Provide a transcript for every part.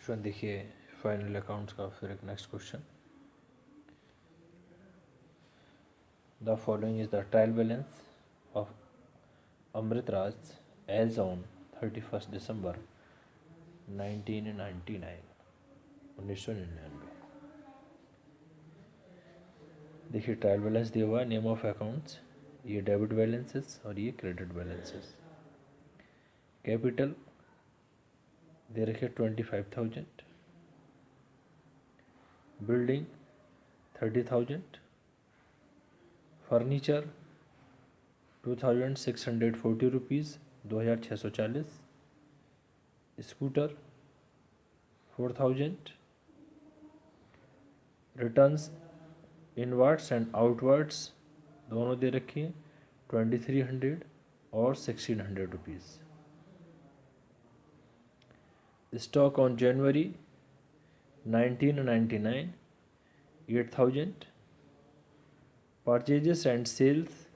Student देखिए final accounts का फिर एक next question. The following is the trial balance of Amrit Raj as on 31 December 1999। देखिए ट्रायल बैलेंस दिया हुआ है, नेम ऑफ अकाउंट्स, ये डेबिट बैलेंसेस और ये क्रेडिट बैलेंसेस। कैपिटल दे रखे 25,000, building 30,000, furniture 2,640 rupees 2,640, scooter 4,000, returns inwards and outwards दोनों दे रखी हैं 2,300 और 1,600 rupees. Stock on January 1999 8,000, purchases and sales,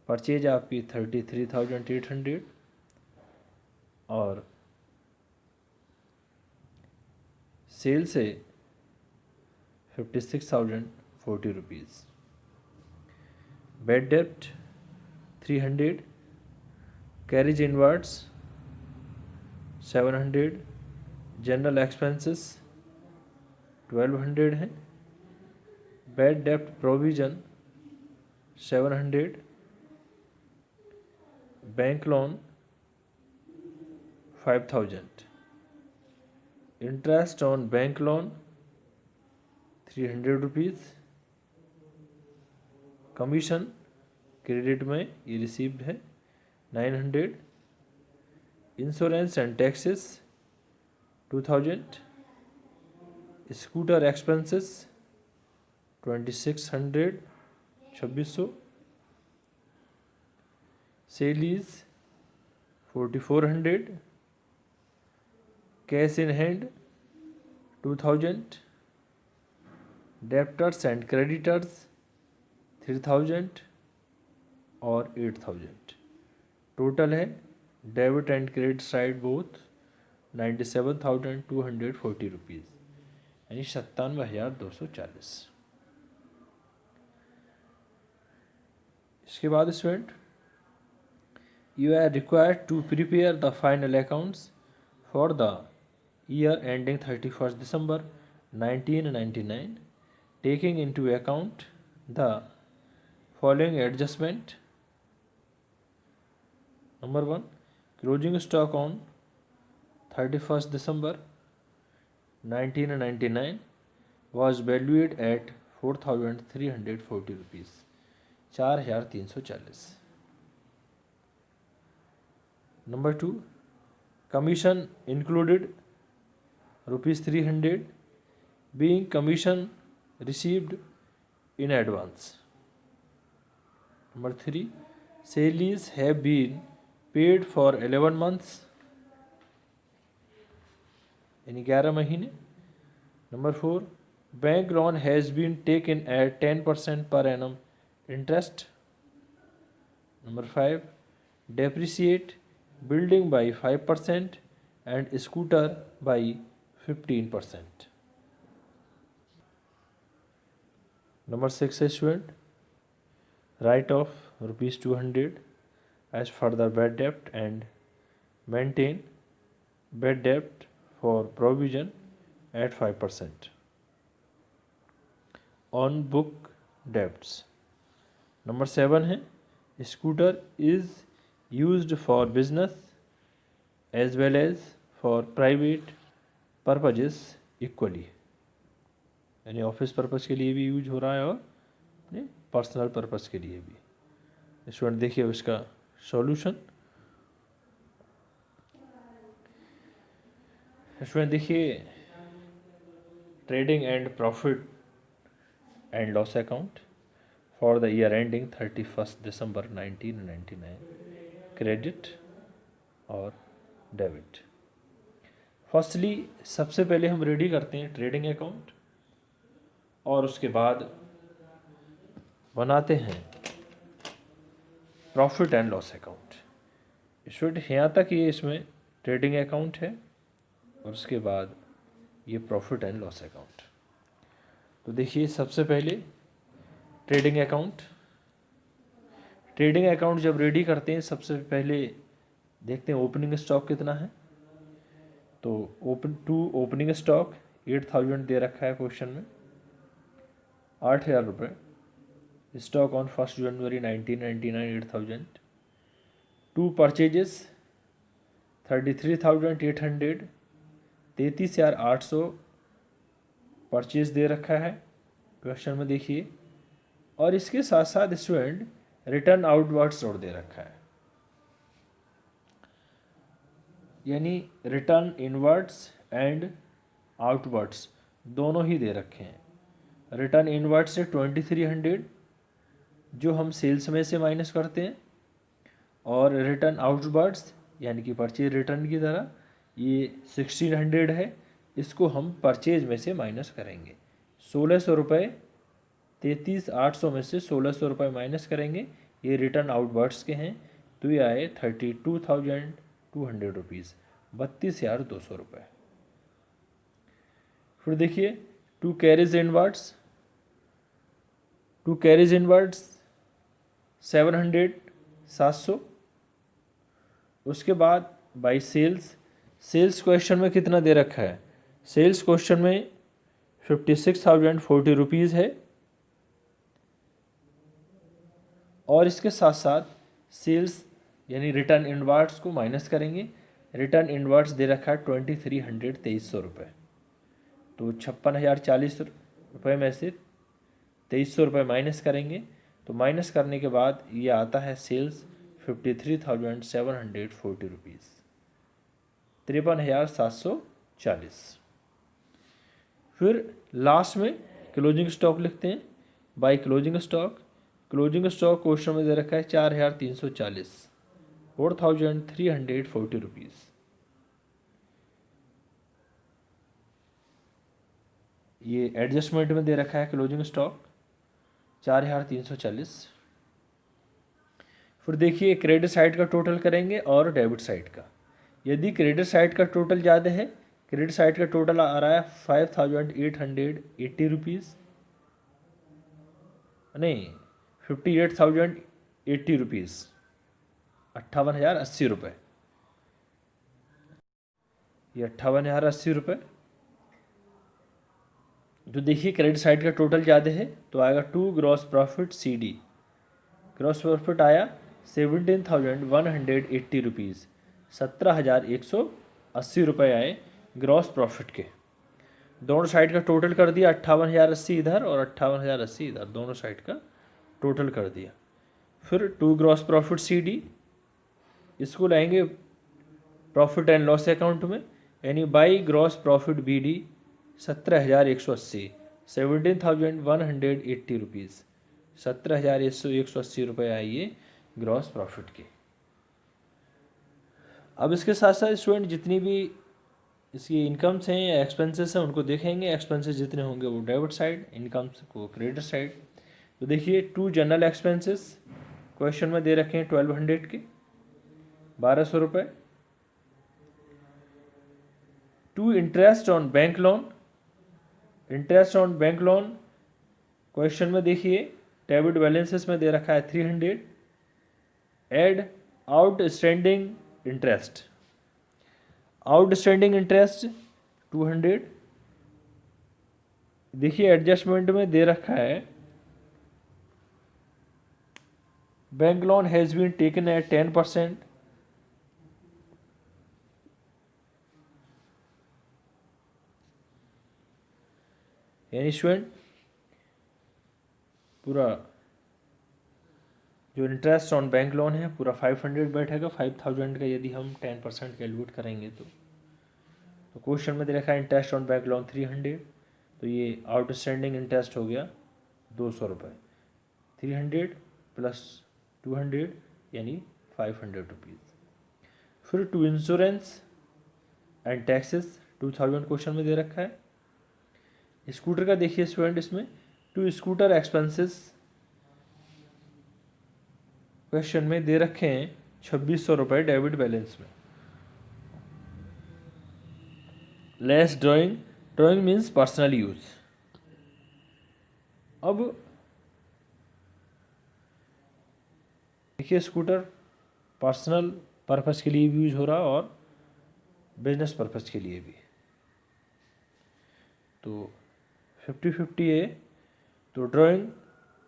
purchase आपकी 33,800 और सेल से 56,040 रुपीज़। बेड डेप्ट 300, कैरेज इनवर्ड्स 700, जनरल एक्सपेंसेस 1,200 हैं, बेड डेप्ट provision 700, bank loan 5,000, interest on bank loan 300 rupees, commission credit में ये रिसीव्ड है 900, insurance and taxes 2,000, scooter expenses 2,600 2600, salaries 4,400, cash in hand 2,000, debtors and creditors 3,000 और 8,000। Total है debit and credit side both 97,240 rupees, यानी 97,240। इसके बाद student you are required to prepare the final accounts for the year ending 31st December 1999, taking into account the following adjustment. Number 1, closing stock on 31st December 1999 was valued at 4,340 rupees, 4,340. Number 2, commission included rupees 300, being commission received in advance. Number 3, salaries have been paid for 11 months, यानी 11 महीने. Number 4, bank loan has been taken at 10% per annum interest. Number 5, depreciate building by 5% and scooter by 15%. Number 6 is student, write off rupees 200 as further bad debt and maintain bad debt for provision at 5% on book debts. Number 7 है, scooter is used for business as well as for private purposes equally, यानी office purpose के लिए भी use हो रहा है और अपने पर्सनल पर्पस के लिए भी। स्टूडेंट देखिए उसका सॉल्यूशन। स्टूडेंट देखिए trading and profit and loss account for the year ending 31st December 1999, credit और डेबिट। फर्स्टली सबसे पहले हम रेडी करते हैं ट्रेडिंग अकाउंट और उसके बाद बनाते हैं profit and loss account. Student यहाँ तक ये इसमें ट्रेडिंग अकाउंट है और उसके बाद ये प्रॉफिट एंड लॉस अकाउंट। तो देखिए सबसे पहले ट्रेडिंग अकाउंट। ट्रेडिंग अकाउंट जब रेडी करते हैं सबसे पहले देखते हैं ओपनिंग स्टॉक कितना है। तो ओपनिंग स्टॉक 8000 दे रखा है क्वेश्चन में, 8000 रुपये। स्टॉक ऑन 1 जनवरी 1999 8000। टू परचेजेस 33,800, 33,800 परचेज दे रखा है क्वेश्चन में देखिए। और इसके साथ साथ स्टूडेंट रिटर्न आउटवर्ड्स जोड़ दे रखा है, यानी रिटर्न इनवर्ड्स एंड आउटवर्ड्स दोनों ही दे रखे हैं। रिटर्न इनवर्ड्स से 2300 जो हम सेल्स में से माइनस करते हैं, और रिटर्न आउटवर्ड्स यानी कि परचेज रिटर्न की तरह ये 1600 है, इसको हम परचेज में से माइनस करेंगे। 1600 रुपये 33,800 में से 1600 रुपये माइनस करेंगे, ये रिटर्न आउटवर्ड्स के हैं। तो ये आए 32,200 रुपीज़, 32,200 रुपये। फिर देखिए टू कैरीज इनवर्ड्स 700। उसके बाद बाई सेल्स क्वेश्चन में कितना दे रखा है, सेल्स क्वेश्चन में 56,040 रुपीज़ है। और इसके साथ साथ सेल्स यानी रिटर्न इनवर्ड्स को माइनस करेंगे। रिटर्न इनवर्ड्स दे रखा है 2300 रुपये। तो 56,040 रुपये में से 2300 रुपये माइनस करेंगे, तो माइनस करने के बाद ये आता है सेल्स 53,740 रुपीज़, 53,740। फिर लास्ट में क्लोजिंग स्टॉक लिखते हैं। बाय क्लोजिंग स्टॉक क्वेश्चन में दे रखा है 4,340, 4,340 रुपीज़। ये एडजस्टमेंट में दे रखा है क्लोजिंग स्टॉक 4,340। फिर देखिए क्रेडिट साइड का टोटल करेंगे और डेबिट साइड का। यदि क्रेडिट साइड का टोटल ज़्यादा है, क्रेडिट साइड का टोटल आ रहा है 5,880 रुपीज़, नहीं 58,080 रुपीज़, 58,080 रुपये। ये 58,080 रुपये। तो देखिए क्रेडिट साइड का टोटल ज़्यादा है तो आएगा to gross profit CD। Gross profit आया 17,180 रुपीज़, 17,180 रुपये आए ग्रॉस प्रॉफिट के। दोनों साइड का टोटल कर दिया, 58,080 इधर और 58,080 इधर, दोनों साइड का टोटल कर दिया। फिर टू ग्रॉस प्रॉफिट CD, इसको लाएंगे प्रॉफिट एंड लॉस अकाउंट में, यानी by gross profit BD 17,180, 17,180 rupees, 17,180 रुपये आइए ग्रॉस प्रॉफिट के। अब इसके साथ साथ स्टूडेंट जितनी भी इसकी इनकम्स हैं या एक्सपेंसेस हैं उनको देखेंगे। एक्सपेंसेस जितने होंगे वो डेबिट साइड, इनकम्स को क्रेडिट साइड। तो देखिए टू जनरल एक्सपेंसेस क्वेश्चन में दे रखे हैं 1200 के, 1200 रुपये। To interest on bank loan question में देखिए डेबिट बैलेंसेस में दे रखा है 300। Add outstanding interest 200। देखिए एडजस्टमेंट में दे रखा है bank loan has been taken at 10%। यानी स्टूडेंट पूरा जो इंटरेस्ट ऑन बैंक लोन है पूरा 500 बैठेगा। 5,000 का यदि हम 10% कैलकुलेट करेंगे तो क्वेश्चन में दे रखा है इंटरेस्ट ऑन बैंक लोन 300, तो ये आउटस्टैंडिंग इंटरेस्ट हो गया 200 रुपये। 300 प्लस 200 यानी 500 रुपीज़। फिर to insurance and taxes 2000 question में दे रखा है। स्कूटर का देखिए स्टूडेंट, इसमें टू स्कूटर एक्सपेंसेस क्वेश्चन में दे रखे हैं 2600 रुपये डेबिट बैलेंस में। Less drawing, drawing means personal use. अब देखिए स्कूटर पर्सनल पर्पस के लिए भी यूज हो रहा और बिजनेस पर्पस के लिए भी। तो 50-50 है। तो ड्राइंग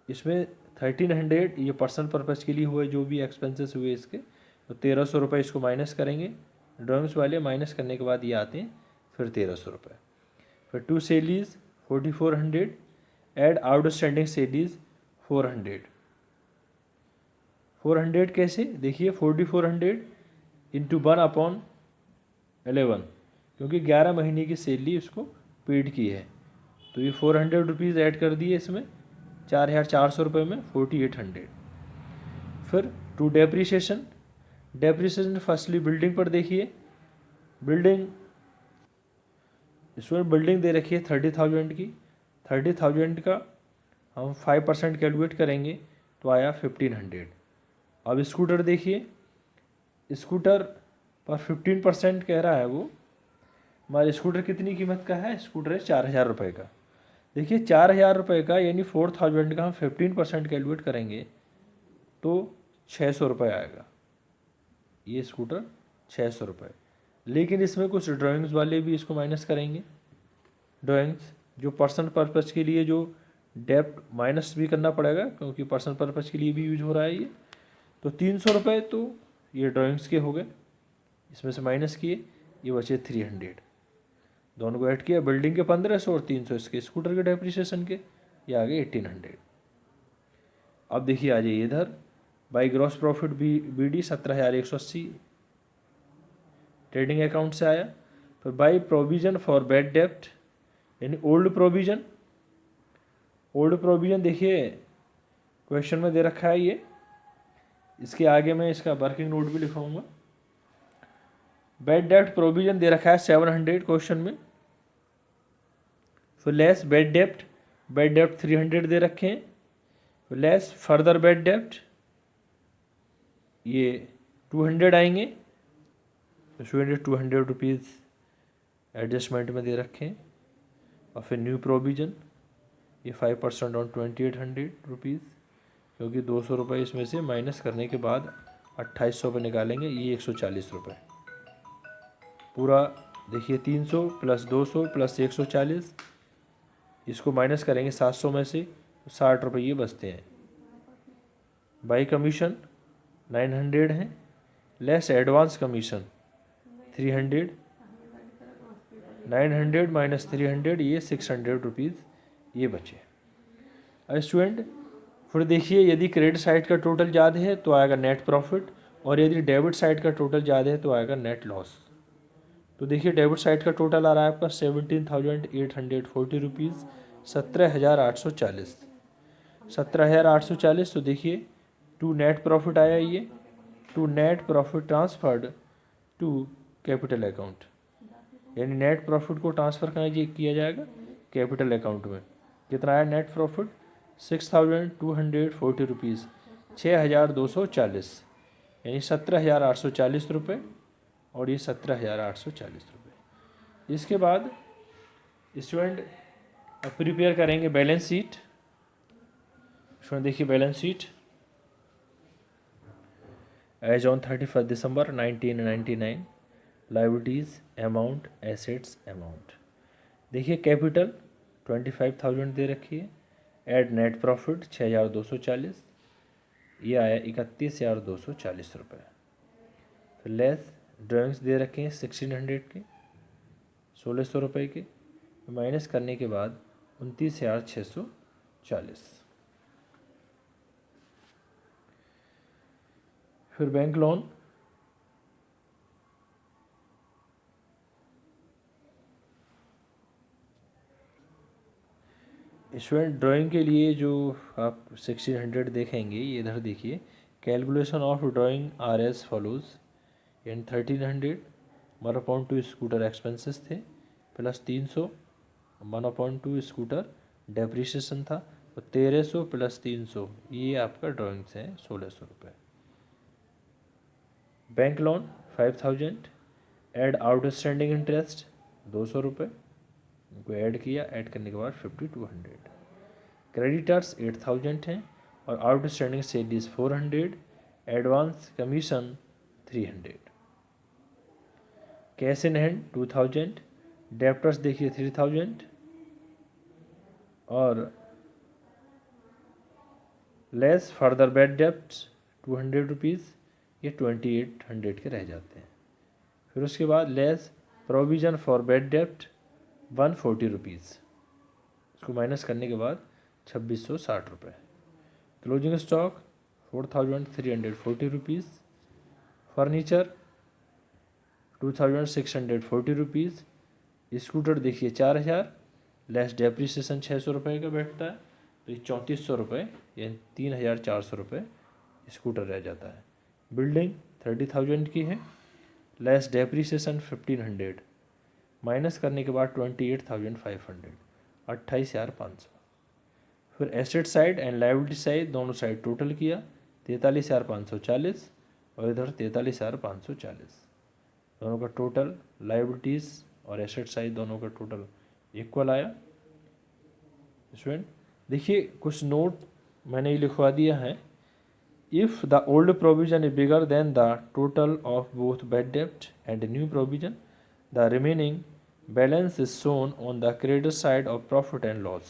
इसमें 1300 ये पर्सनल पर्पस के लिए हुए, जो भी एक्सपेंसेस हुए इसके, तो 1300 रुपये इसको माइनस करेंगे। ड्राइंग्स वाले माइनस करने के बाद ये आते हैं फिर 1300 रुपये। फिर टू सेलीज 4400, एड आउटस्टैंडिंग सेलीज 400। 400 कैसे, देखिए 4400 इंटू 1/11, क्योंकि 11 महीने की सैलरी उसको पेड की है, तो ये 400 रुपीज़ ऐड कर दिए इसमें, 4400 रुपये में 4800। फिर to depreciation, depreciation firstly building पर देखिए, बिल्डिंग इसमें बिल्डिंग दे रखी है 30,000 की, 30,000 का हम 5% कैलकुलेट करेंगे तो आया 1500। अब स्कूटर देखिए, स्कूटर पर 15% कह रहा है वो। हमारे स्कूटर कितनी कीमत का है, स्कूटर है 4,000 रुपये का। देखिए 4,000 रुपये का यानी 4,000 का हम 15% कैलकुलेट करेंगे तो 600 रुपये आएगा ये स्कूटर, 600 रुपये। लेकिन इसमें कुछ ड्राइंग्स वाले भी इसको माइनस करेंगे, ड्राइंग्स जो पर्सनल पर्पज़ के लिए, जो डेप्ट माइनस भी करना पड़ेगा क्योंकि पर्सनल पर्पज़ के लिए भी यूज हो रहा है ये। तो 300 रुपये तो ये ड्राइंग्स के हो गए, इसमें से माइनस किए, ये बचे 300। दोनों को ऐड किया, बिल्डिंग के 1500 और 300 इसके स्कूटर के डेप्रिसिएशन के, ये आ गए 1800। अब देखिए आ जाइए इधर, by gross profit B D 17,180 trading account से आया। फिर बाई प्रोविजन फॉर बैड डेप्ट यानी ओल्ड प्रोविजन, ओल्ड प्रोविजन देखिए क्वेश्चन में दे रखा है ये, इसके आगे मैं इसका वर्किंग नोट भी लिखाऊंगा। बैड डेप्ट प्रोविजन दे रखा है 700 क्वेश्चन में, फिर लेस बैड डेप्ट, बैड डेप्ट 300 दे रखे हैं, फिर लेस फर्दर बैड डेप्ट ये 200 आएंगे, तो 200 रुपीज़ एडजस्टमेंट में दे रखे हैं। और फिर न्यू प्रोविजन ये 5% ऑन 2800 रुपीज़, क्योंकि 200 रुपये इसमें से माइनस करने के बाद 2800 पे निकालेंगे, ये 140 रुपये पूरा। देखिए 300 प्लस 200 प्लस 140, इसको माइनस करेंगे 700 में से, 60 रुपये ये बचते हैं। बाई कमीशन 900 है, लेस एडवांस कमीशन 300, 900 माइनस 300 ये 600 रुपीज़ ये बचे। अब स्टूडेंट फिर देखिए, यदि क्रेडिट साइड का टोटल ज़्यादा है तो आएगा नेट प्रॉफिट, और यदि डेबिट साइड का टोटल ज़्यादा है तो आएगा नेट लॉस। तो देखिए डेबिट साइड का टोटल आ रहा है आपका 17,840 रुपीज़, 17,840, 17,840। तो देखिए टू नेट प्रॉफिट आया ये, to net profit transferred to capital account, यानी नेट प्रॉफिट को ट्रांसफ़र किया जाएगा कैपिटल अकाउंट में। कितना आया नेट प्रॉफिट, 6,240 रुपीज़, 6,240, यानी 17,840 रुपये, और ये 17,840 रुपये। इसके बाद स्टूडेंट अब प्रिपेयर करेंगे बैलेंस शीट। स्टूडेंट देखिए balance sheet as on 31 December 1999, liabilities amount, assets amount. देखिए कैपिटल 25,000 दे रखी है, एड नेट प्रॉफिट 6,240, ये आया 31,240 रुपये। फिर लेस ड्राइंग्स दे रखे हैं 1600 के, 1,600 रुपये के, माइनस करने के बाद 29,640। फिर बैंक लोन, स्टूडेंट ड्राइंग के लिए जो आप 1600 देखेंगे, ये इधर देखिए, calculation of drawing are as follows, यानी 1300 1/2 स्कूटर एक्सपेंसेस थे, प्लस 300 1/2 स्कूटर डेप्रिसिएशन था, और 1300 प्लस 300 ये आपका ड्राइंग्स हैं 1,600 रुपये। Bank loan 5,000, add outstanding interest ₹200, इनको ऐड किया, ऐड करने के बाद 5200। क्रेडिटर्स 8000 हैं और outstanding sale 400, advance commission 300। Cash in hand 2000, debtors देखिए 3000 और less further bad debts 200 rupees, ये 2800 के रह जाते हैं। फिर उसके बाद लेस प्रोविज़न फॉर बैड डेप्ट 140 रुपीज़, इसको माइनस करने के बाद 2660 रुपये। Closing stock 4340 rupees. Furniture 2640 rupees. Scooter देखिए 4000, लेस डेप्रिसिएशन 600 रुपये का बैठता है, तो ये 3400 रुपये यानी 3400 रुपये स्कूटर रह जाता है। बिल्डिंग 30,000 की है, लेस डेप्रिसिएशन 1500, माइनस करने के बाद 28,500, 28,500। फिर asset side and liability side दोनों साइड टोटल किया, 43,540 और इधर 43,540। दोनों का टोटल लायबिलिटीज़ और एसेट साइड दोनों का टोटल इक्वल आया। स्टूडेंट देखिए कुछ नोट मैंने ये लिखवा दिया है। If the old provision is bigger than the total of both bad डेप्ट and new provision, the remaining balance is shown on the credit side of profit and loss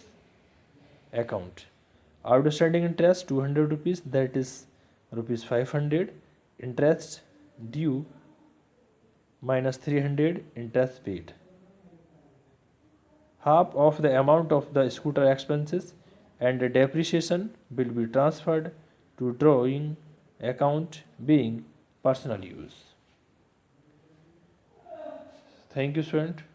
account. Outstanding interest 200 rupees, that is rupees 500. Interest due minus 300 interest paid. Half of the amount of the scooter expenses and the depreciation will be transferred to drawing account being personal use. Thank you, student.